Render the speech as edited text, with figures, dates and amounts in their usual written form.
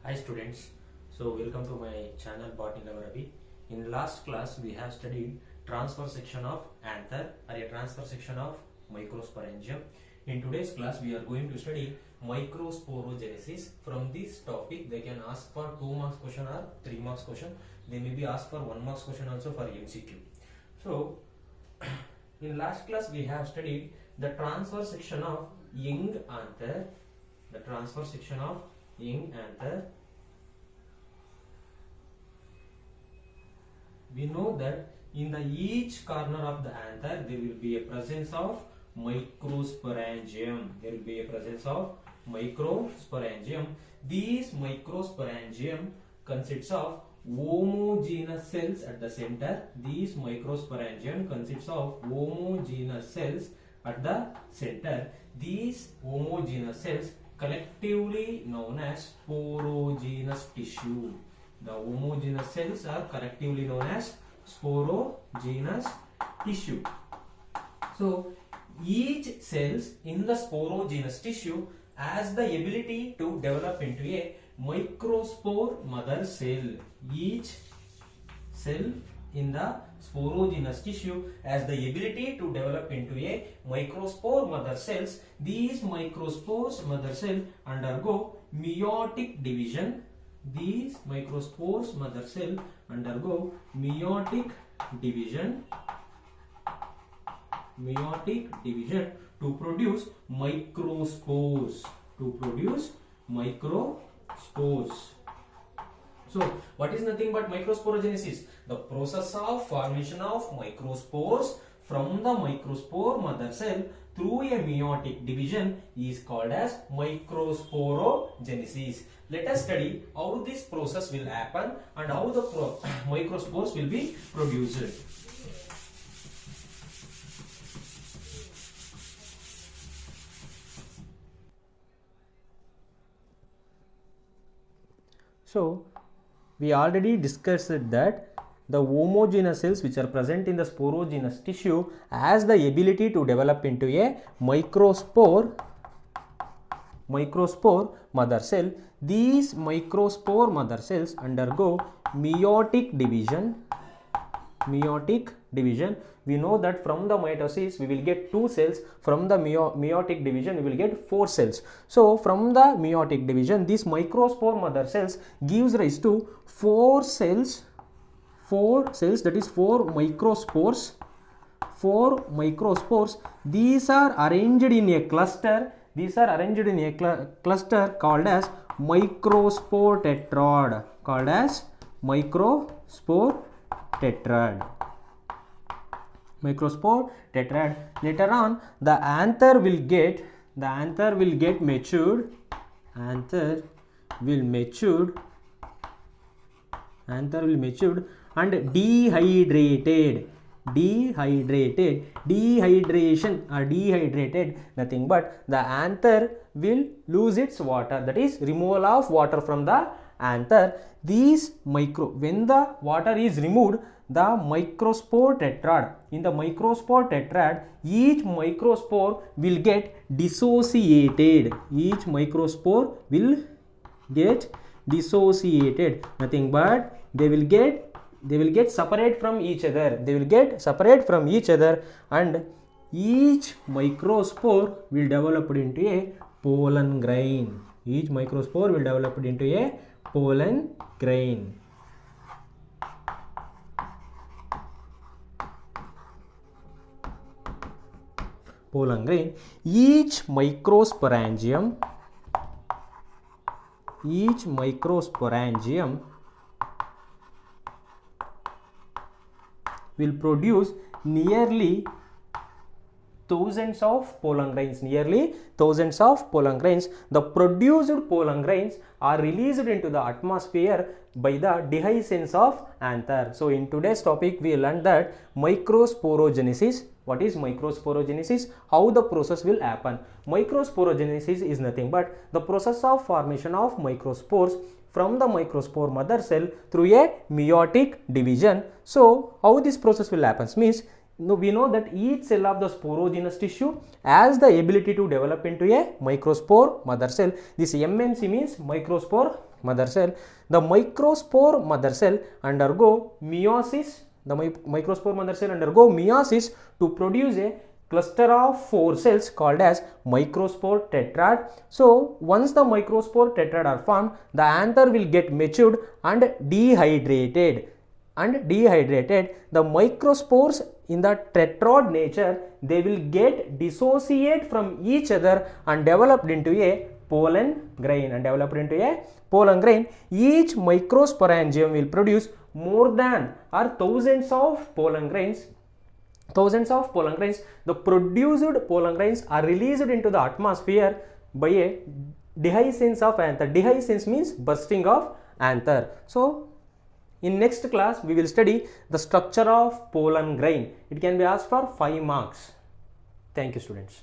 Hi students, so welcome to my channel Botany Lover Ravi. In last class we have studied transfer section of anther or a transfer section of microsporangium. In today's class we are going to study microsporogenesis. From this topic they can ask for 2 marks question or 3 marks question. They may be asked for 1 marks question also for MCQ. So in last class we have studied the transfer section of young anther. The transfer section of young anther. We know that in the each corner of the anther there will be a presence of microsporangium. There will be a presence of microsporangium. These microsporangium consists of homogeneous cells at the center. These microsporangium consists of homogeneous cells at the center. These homogeneous cells collectively known as sporogenous tissue. The homogeneous cells are collectively known as sporogenous tissue. So each cells in the sporogenous tissue has the ability to develop into a microspore mother cell. Each cell in the sporogenous tissue has the ability to develop into a microspore mother cells. These microspores mother cell undergo meiotic division. These microspores mother cell undergo meiotic division to produce microspores. So what is nothing but microsporogenesis? The process of formation of microspores from the microspore mother cell through a meiotic division is called as microsporogenesis. Let us study how this process will happen and how the microspores will be produced. So we already discussed that the homogeneous cells which are present in the sporogenous tissue has the ability to develop into a microspore mother cell. These microspore mother cells undergo meiotic division. We know that from the mitosis we will get 2 cells. From the meiotic division we will get 4 cells. So from the meiotic division these microspore mother cells gives rise to 4 cells, that is 4 microspores. These are arranged in a cluster. Called as microspore tetrad. Later on the anther will get matured. Anther will matured and dehydrated. Dehydrated, nothing but the anther will lose its water, that is removal of water from the anther. When the water is removed, the microspore tetrad, in the microspore tetrad each microspore will get dissociated. Nothing but they will get separate from each other. And each microspore will develop into a pollen grain. Each microsporangium will produce nearly thousands of pollen grains. The produced pollen grains are released into the atmosphere by the dehiscence of anther. So in today's topic we learned that microsporogenesis. What is microsporogenesis? How the process will happen? Microsporogenesis is nothing but the process of formation of microspores from the microspore mother cell through a meiotic division. So how this process will happen means we know that each cell of the sporogenous tissue has the ability to develop into a microspore mother cell. This MMC means microspore mother cell. The microspore mother cell undergo meiosis. The microspore mother cell undergo meiosis to produce a cluster of 4 cells called as microspore tetrad. So once the microspore tetrad are formed, the anther will get matured and dehydrated. The microspores in the tetrad nature, they will get dissociate from each other and developed into a pollen grain. Each microsporangium will produce more than or thousands of pollen grains. The produced pollen grains are released into the atmosphere by a dehiscence of anther. Dehiscence means bursting of anther. So in next class we will study the structure of pollen grain. It can be asked for 5 marks. Thank you, students.